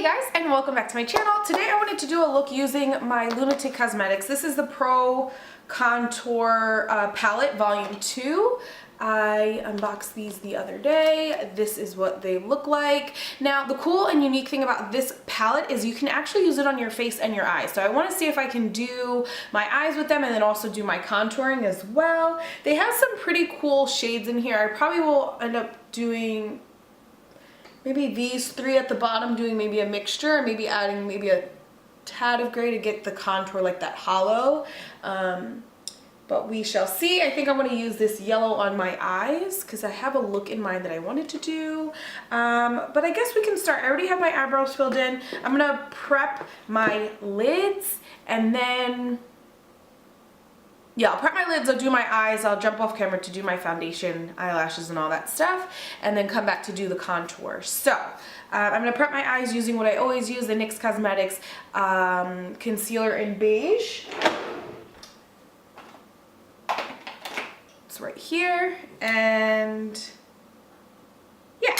Hey guys, and welcome back to my channel. Today I wanted to do a look using my Lunatic Cosmetics. This is the Pro Contour Palette Volume 2. I unboxed these the other day. This is what they look like. Now, the cool and unique thing about this palette is you can actually use it on your face and your eyes. So I want to see if I can do my eyes with them and then also do my contouring as well. They have some pretty cool shades in here. I probably will end up doing maybe these three at the bottom, doing maybe a mixture, maybe adding maybe a tad of gray to get the contour like that hollow. But we shall see. I think I'm going to use this yellow on my eyes because I have a look in mind that I wanted to do. But I guess we can start. I already have my eyebrows filled in. I'm going to prep my lids and then, yeah, I'll prep my lids, I'll do my eyes, I'll jump off camera to do my foundation, eyelashes, and all that stuff, and then come back to do the contour. So, I'm going to prep my eyes using what I always use, the NYX Cosmetics Concealer in Beige. It's right here, and yeah,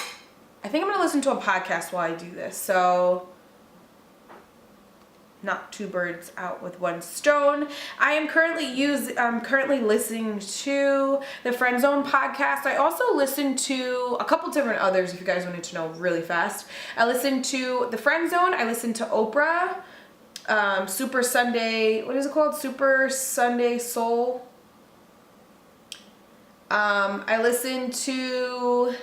I think I'm going to listen to a podcast while I do this, so not two birds out with one stone. I am currently listening to the Friend Zone podcast. I also listen to a couple different others if you guys wanted to know really fast. I listen to the Friend Zone. I listen to Oprah, Super Sunday, what is it called? Super Sunday Soul. I listen to,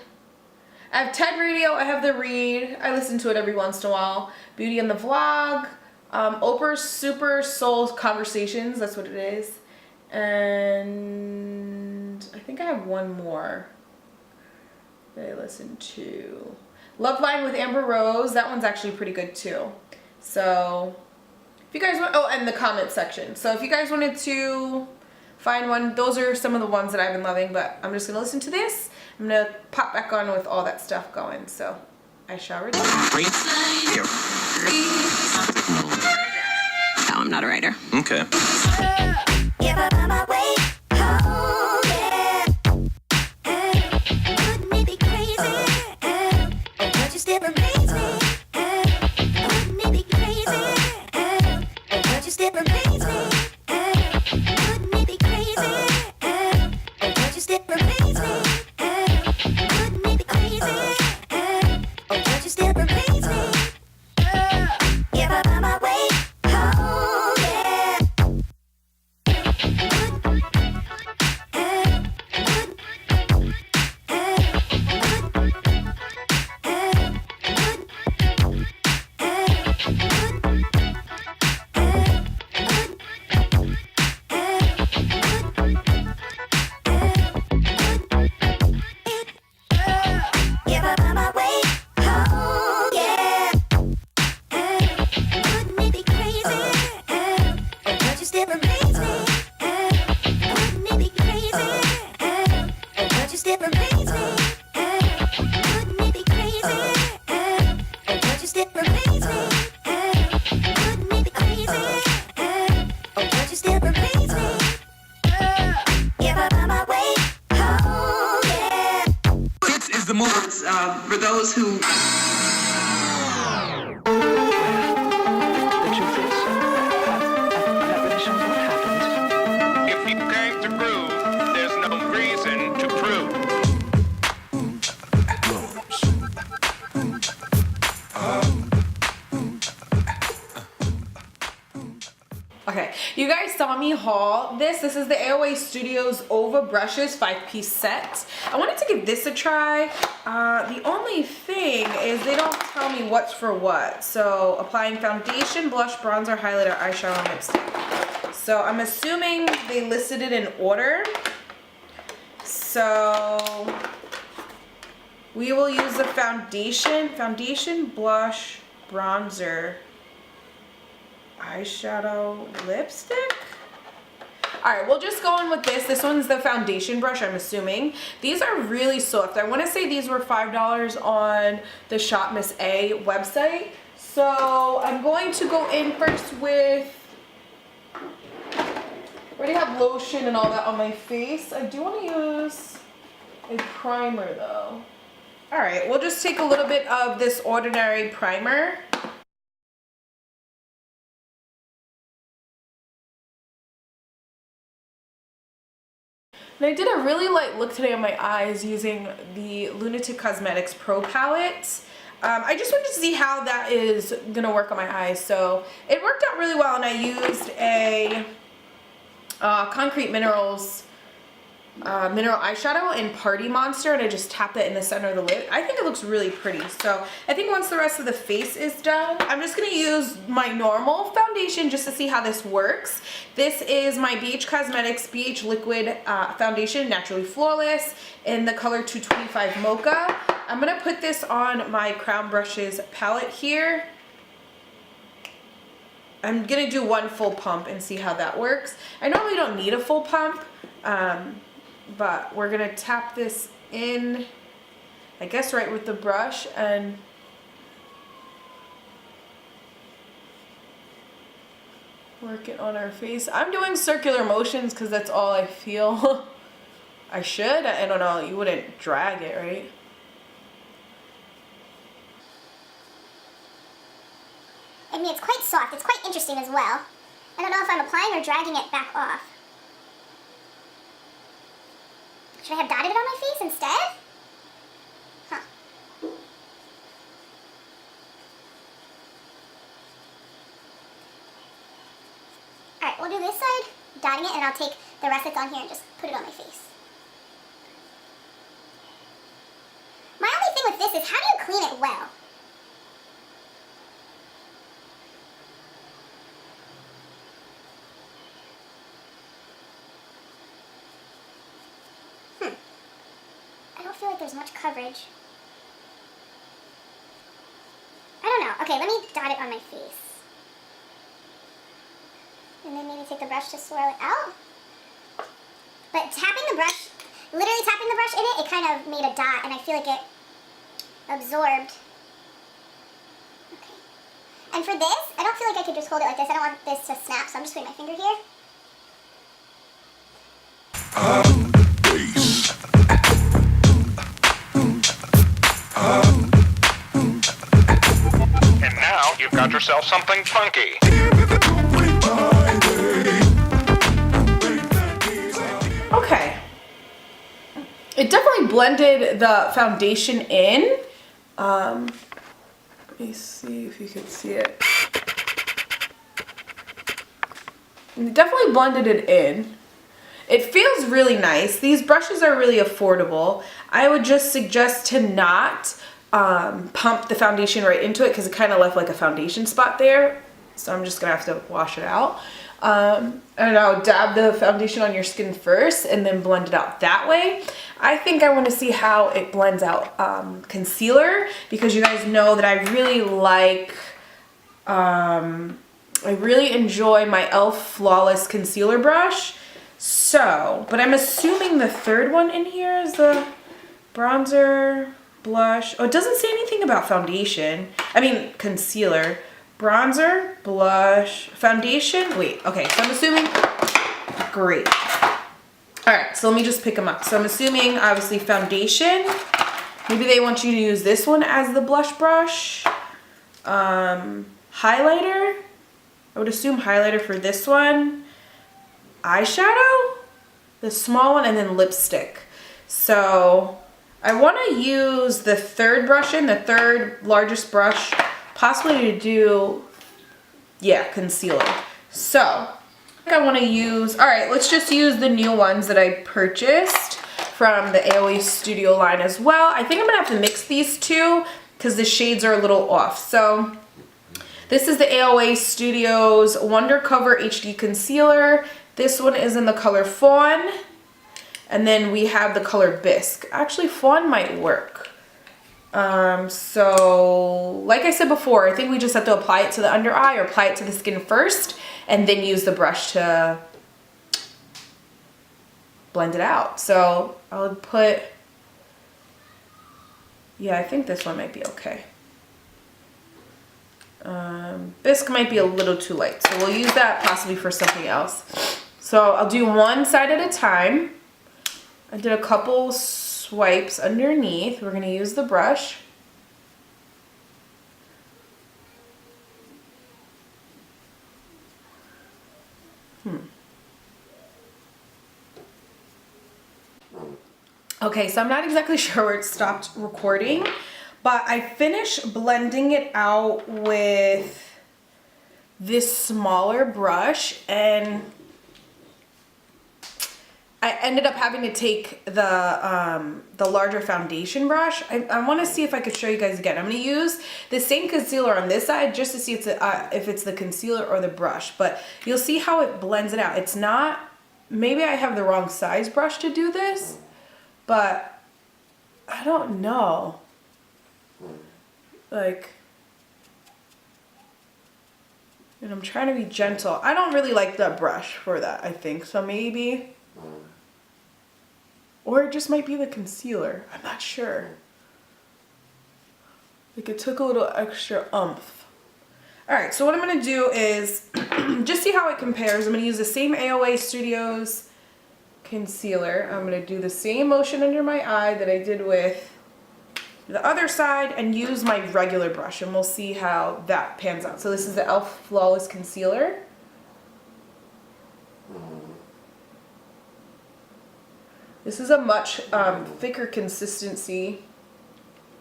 I have TED Radio, I have The Read. I listen to it every once in a while. Beauty and the Vlog. Oprah's Super Soul Conversations, that's what it is. And I think I have one more that I listen to. Love Line with Amber Rose, that one's actually pretty good too. So, if you guys want, oh, and the comment section. So if you guys wanted to find one, those are some of the ones that I've been loving, but I'm just gonna listen to this. I'm gonna pop back on with all that stuff going, so I shall read. No, I'm not a writer. Okay. For those who... The truth is, I've really shown what happened. If you came to prove, there's no reason to prove. Okay, you guys saw me haul this. This is the AOA Studios Ova Brushes 5-piece set. I wanted to give this a try. The only thing is they don't tell me what's for what. So applying foundation, blush, bronzer, highlighter, eyeshadow, and lipstick. So I'm assuming they listed it in order. So we will use the foundation, blush, bronzer, eyeshadow, lipstick. Alright, we'll just go in with this. This one's the foundation brush, I'm assuming. These are really soft. I want to say these were $5 on the Shop Miss A website. So I'm going to go in first with, I already have lotion and all that on my face. I do want to use a primer though. Alright, we'll just take a little bit of this Ordinary primer. And I did a really light look today on my eyes using the Lunatic Cosmetics Pro Palette. I just wanted to see how that is gonna work on my eyes. So it worked out really well, and I used a Concrete Minerals mineral eyeshadow in Party Monster, and I just tapped it in the center of the lid. I think it looks really pretty. So I think once the rest of the face is done, I'm just gonna use my normal foundation just to see how this works. This is my BH Cosmetics BH Liquid Foundation, Naturally Flawless, in the color 225 Mocha. I'm gonna put this on my Crown Brushes palette here. I'm gonna do one full pump and see how that works. I normally don't need a full pump, but we're gonna tap this in, I guess right with the brush, and work it on our face. I'm doing circular motions because that's all I feel. I should, I don't know, you wouldn't drag it, right? I mean, it's quite soft. It's quite interesting as well. I don't know if I'm applying or dragging it back off. Should I have dotted it on my face instead? Huh. Alright, we'll do this side, dotting it, and I'll take the rest that's on here and just put it on my face. My only thing with this is, how do you clean it well? I don't feel like there's much coverage. I don't know. Okay, let me dot it on my face. And then maybe take the brush to swirl it out. But tapping the brush, literally tapping the brush in it, it kind of made a dot, and I feel like it absorbed. Okay. And for this, I don't feel like I could just hold it like this. I don't want this to snap, so I'm just putting my finger here. And now you've got yourself something funky. Okay. It definitely blended the foundation in. Let me see if you can see it. It definitely blended it in. It feels really nice. These brushes are really affordable. I would just suggest to not pump the foundation right into it because it kind of left like a foundation spot there. So I'm just gonna have to wash it out. I don't know, dab the foundation on your skin first and then blend it out that way. I think I want to see how it blends out concealer, because you guys know that I really like, I really enjoy my e.l.f. Flawless Concealer Brush. So, but I'm assuming the third one in here is the bronzer, blush. Oh, it doesn't say anything about foundation. I mean, concealer. Bronzer, blush, foundation. Wait, okay, so I'm assuming, great. All right, so let me just pick them up. So I'm assuming, obviously, foundation. Maybe they want you to use this one as the blush brush. Highlighter. I would assume highlighter for this one. Eyeshadow, the small one, and then lipstick. So I want to use the third brush the third largest brush, possibly to do, yeah, concealer. So I want to use, all right, let's just use the new ones that I purchased from the AOA Studio line as well. I think I'm gonna have to mix these two because the shades are a little off. So this is the AOA Studios Wonder Cover HD Concealer. This one is in the color Fawn. And then we have the color Bisque. Actually, Fawn might work. So like I said before, I think we just have to apply it to the under eye or apply it to the skin first and then use the brush to blend it out. So I would put, yeah, I think this one might be okay. Bisque might be a little too light, so we'll use that possibly for something else. So I'll do one side at a time. I did a couple swipes underneath. We're going to use the brush. Okay, so I'm not exactly sure where it stopped recording, but I finished blending it out with this smaller brush, and I ended up having to take the larger foundation brush. I want to see if I could show you guys again. I'm going to use the same concealer on this side just to see if it's the concealer or the brush, but you'll see how it blends it out. It's not, maybe I have the wrong size brush to do this, but I don't know. Like, and I'm trying to be gentle. I don't really like that brush for that, I think. So maybe, or it just might be the concealer. I'm not sure. Like, it took a little extra oomph. All right, so what I'm gonna do is just see how it compares. I'm gonna use the same AOA Studios concealer. I'm gonna do the same motion under my eye that I did with the other side and use my regular brush, and we'll see how that pans out. So this is the e.l.f. Flawless Concealer. This is a much thicker consistency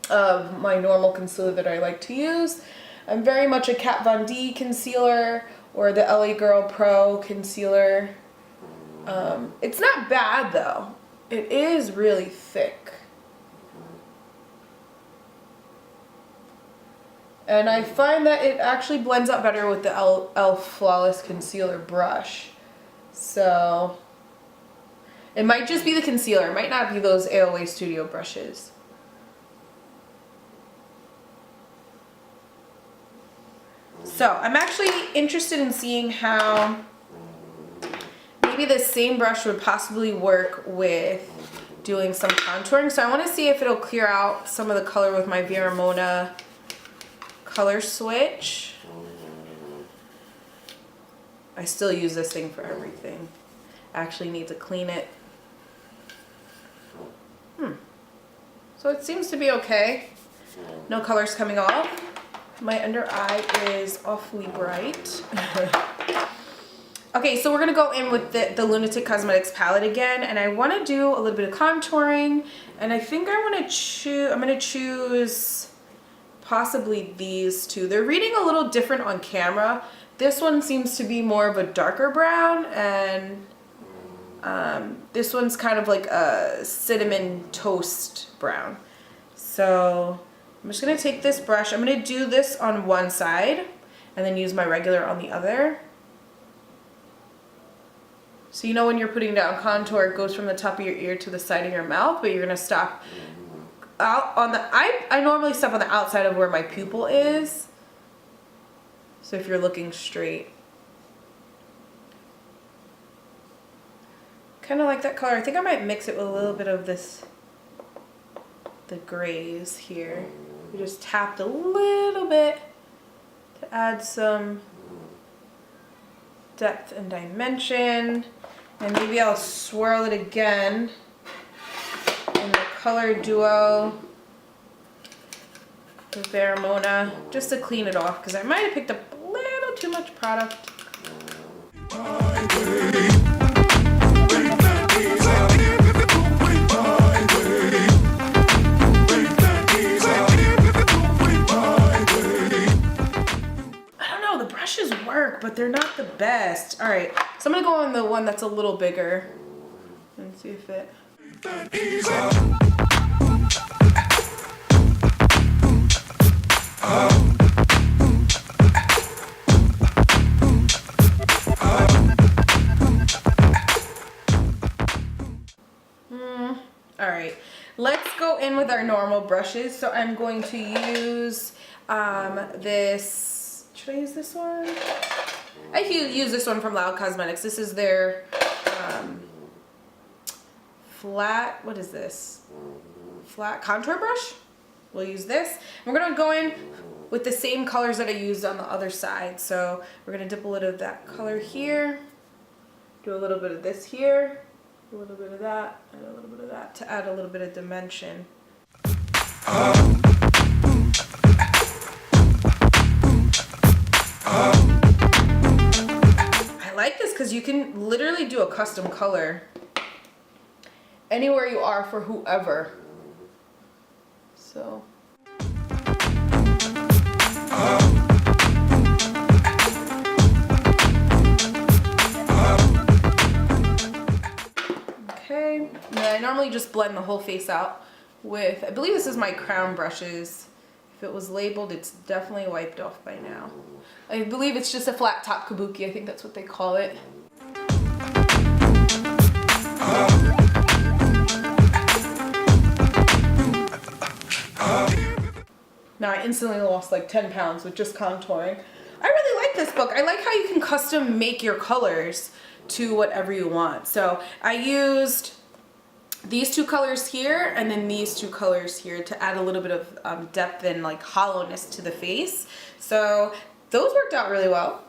of my normal concealer that I like to use. I'm very much a Kat Von D concealer or the LA Girl Pro concealer. It's not bad though. It is really thick. And I find that it actually blends out better with the e.l.f. Flawless Concealer brush. So it might just be the concealer. It might not be those AOA Studio brushes. So I'm actually interested in seeing how maybe the same brush would possibly work with doing some contouring. So I want to see if it'll clear out some of the color with my Vermona color switch. I still use this thing for everything. Actually need to clean it. So it seems to be okay. No colors coming off. My under eye is awfully bright. Okay, so we're gonna go in with the Lunatic Cosmetics palette again, and I want to do a little bit of contouring, and I think I'm gonna choose possibly these two. They're reading a little different on camera. This one seems to be more of a darker brown, and this one's kind of like a cinnamon toast brown. So I'm just gonna take this brush. I'm gonna do this on one side and then use my regular on the other. So you know when you're putting down contour, it goes from the top of your ear to the side of your mouth, but you're gonna stop out on the, I normally stop on the outside of where my pupil is. So if you're looking straight. Kind of like that color. I think I might mix it with a little bit of this, the grays here. We just tapped a little bit to add some depth and dimension. And maybe I'll swirl it again in the color duo with Vermona just to clean it off, because I might have picked up a little too much product. Work, but they're not the best. All right, so I'm gonna go on the one that's a little bigger and see if it. All right, let's go in with our normal brushes. So I'm going to use this. Should I use this one? I use this one from Loud Cosmetics. This is their flat, what is this? Flat contour brush. We'll use this. And we're gonna go in with the same colors that I used on the other side. So we're gonna dip a little of that color here, do a little bit of this here, a little bit of that, and a little bit of that to add a little bit of dimension. I like this because you can literally do a custom color anywhere you are for whoever. So. Okay, and I normally just blend the whole face out with, I believe this is my crown brushes. If it was labeled, it's definitely wiped off by now. I believe it's just a flat top kabuki, I think that's what they call it. Now I instantly lost like 10 pounds with just contouring. I really like this book. I like how you can custom make your colors to whatever you want. So I used these two colors here and then these two colors here to add a little bit of depth and like hollowness to the face. So those worked out really well.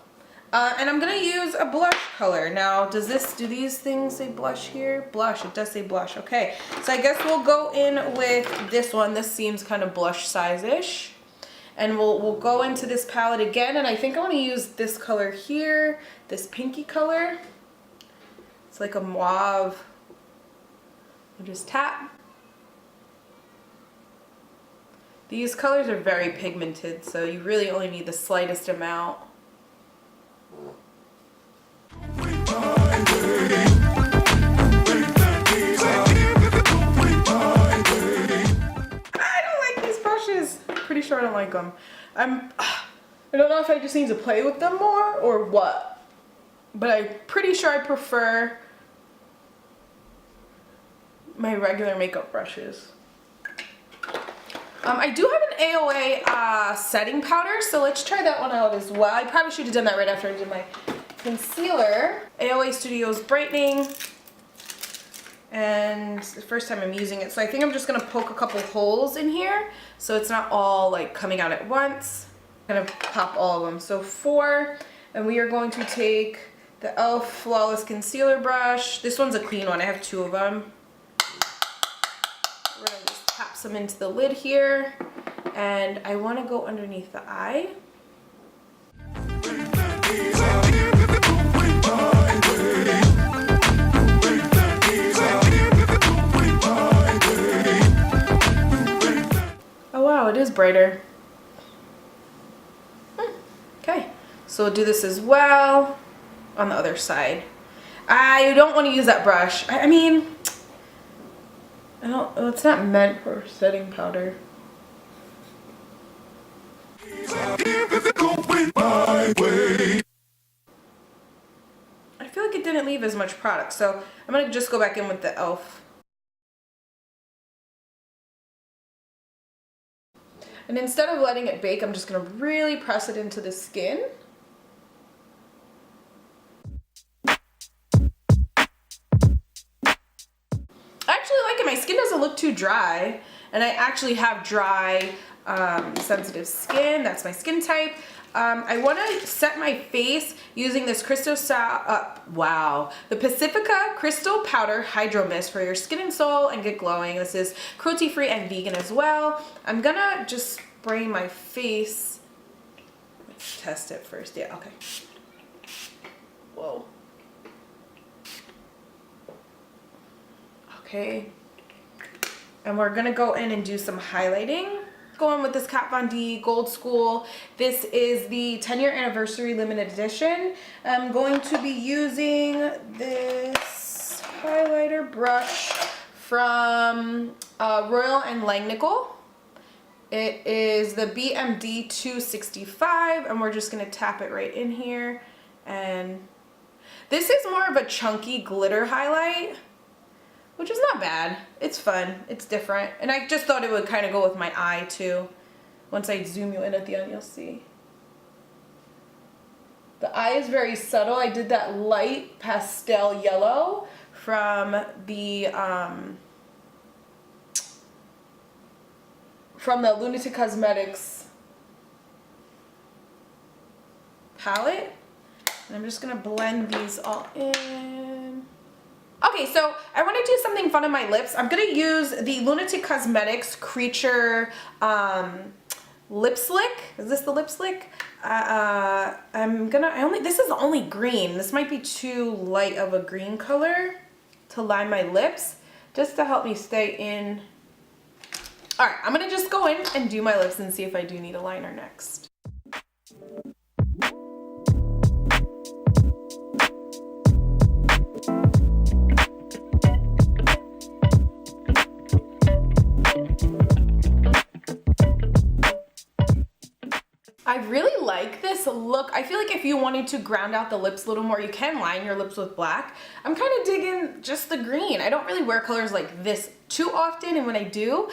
And I'm gonna use a blush color. Now, do these things say blush here? Blush, it does say blush, okay. So I guess we'll go in with this one. This seems kind of blush size-ish. And we'll go into this palette again, and I think I wanna use this color here, this pinky color. It's like a mauve. I'll just tap. These colors are very pigmented, so you really only need the slightest amount. Pretty sure I don't like them. I don't know if I just need to play with them more or what, but I'm pretty sure I prefer my regular makeup brushes. I do have an AOA setting powder, so let's try that one out as well. I probably should have done that right after I did my concealer. AOA Studio's brightening. And it's the first time I'm using it, so I think I'm just gonna poke a couple holes in here so it's not all like coming out at once. I'm gonna pop all of them. So 4, and we are going to take the e.l.f. Flawless Concealer Brush. This one's a clean one, I have 2 of them. We're gonna just tap some into the lid here, and I wanna go underneath the eye. Oh wow, it is brighter. Okay, so we'll do this as well on the other side. I don't want to use that brush. I mean, it's not meant for setting powder. I feel like it didn't leave as much product, so I'm gonna just go back in with the e.l.f. And instead of letting it bake, I'm just gonna really press it into the skin. I actually like it. My skin doesn't look too dry, and I actually have dry, sensitive skin. That's my skin type. I want to set my face using this the Pacifica Crystal Powder Hydro Mist for your skin and soul and get glowing. This is cruelty-free and vegan as well. I'm gonna just spray my face. Let's test it first. Yeah, okay. Whoa. Okay. And we're gonna go in and do some highlighting. Going with this Kat Von D Gold School. This is the 10-year anniversary limited edition. I'm going to be using this highlighter brush from Royal and Langnickel. It is the BMD 265, and we're just gonna tap it right in here. And this is more of a chunky glitter highlight, which is not bad. It's fun, it's different. And I just thought it would kind of go with my eye too. Once I zoom you in at the end, you'll see. The eye is very subtle. I did that light pastel yellow from the LUNATICK Cosmetics palette. And I'm just gonna blend these all in. Okay, so I want to do something fun on my lips. I'm gonna use the LUNATICK Cosmetics Creature Lip Slick. Is this the lip slick? This is only green. This might be too light of a green color to line my lips. just to help me stay in. All right, I'm gonna just go in and do my lips and see if I do need a liner next. I really like this look. I feel like if you wanted to ground out the lips a little more, you can line your lips with black. I'm kind of digging just the green. I don't really wear colors like this too often, and when I do,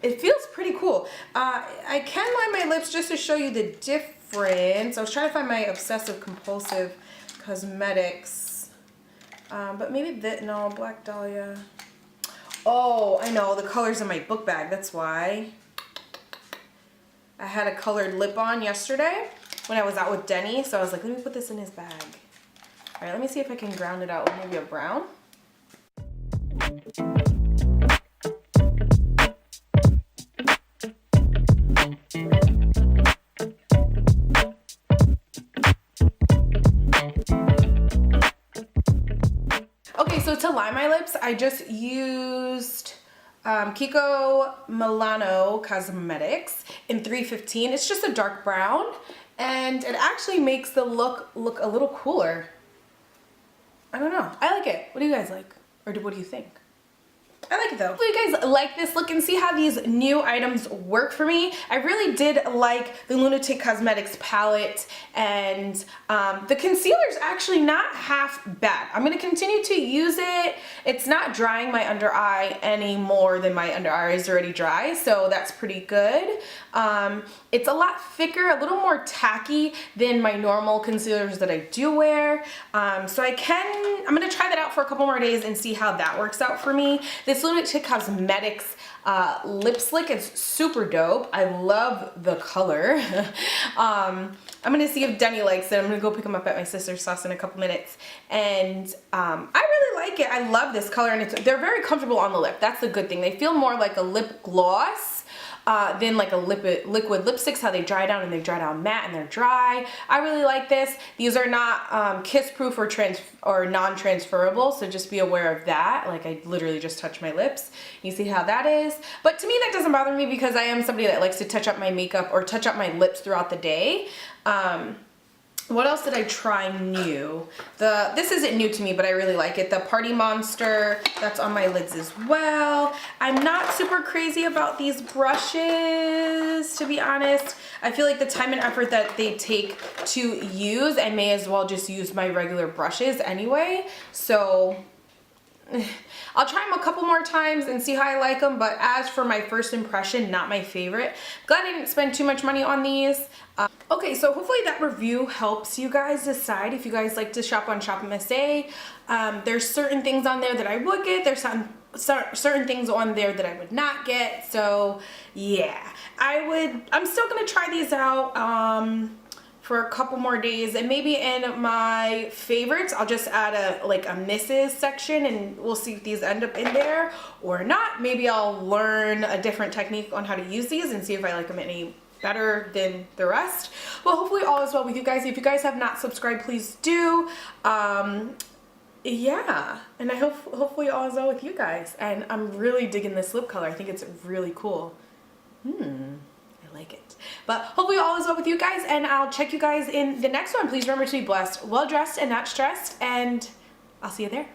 it feels pretty cool. I can line my lips just to show you the difference. I was trying to find my Obsessive Compulsive Cosmetics, but maybe that, no, Black Dahlia. Oh, I know, the color's in my book bag, that's why. I had a colored lip on yesterday when I was out with Denny, so I was like, let me put this in his bag. All right, let me see if I can ground it out with maybe a brown. Okay, so to line my lips, I just used Kiko Milano Cosmetics in 315. It's just a dark brown, and it actually makes the look a little cooler. I don't know. I like it. What do you guys like? Or what do you think? I like it though. Hopefully you guys like this look and see how these new items work for me. I really did like the Lunatic Cosmetics palette, and the concealer is actually not half bad. I'm going to continue to use it. It's not drying my under eye any more than my under eye is already dry, so that's pretty good. It's a lot thicker, a little more tacky than my normal concealers that I do wear. So I'm going to try that out for a couple more days and see how that works out for me. This Lunatic Cosmetics lip slick is super dope. I love the color. I'm going to see if Denny likes it. I'm going to go pick him up at my sister's house in a couple minutes. And I really like it. I love this color, and they're very comfortable on the lip. That's the good thing. They feel more like a lip gloss than like a liquid lipsticks, how they dry down, and they dry down matte and they're dry. I really like this. These are not kiss proof or non-transferable, so just be aware of that. Like, I literally just touched my lips. You see how that is? But to me that doesn't bother me because I am somebody that likes to touch up my makeup or touch up my lips throughout the day. What else did I try new? This isn't new to me, but I really like it. The Party Monster, that's on my lids as well. I'm not super crazy about these brushes, to be honest. I feel like the time and effort that they take to use, I may as well just use my regular brushes anyway. So I'll try them a couple more times and see how I like them, but as for my first impression, not my favorite. Glad I didn't spend too much money on these. Okay, so hopefully that review helps you guys decide if you guys like to shop on Shop MSA. There's certain things on there that I would get. There's certain things on there that I would not get. So yeah, I'm still gonna try these out for a couple more days, and maybe in my favorites I'll just add a misses section, and we'll see if these end up in there or not. Maybe I'll learn a different technique on how to use these and see if I like them any better than the rest. Well, hopefully all is well with you guys. If you guys have not subscribed, please do. Yeah, and I hopefully all is well with you guys, and I'm really digging this lip color. I think it's really cool. I like it. But hopefully all is well with you guys, and I'll check you guys in the next one. Please remember to be blessed, well dressed, and not stressed, and I'll see you there.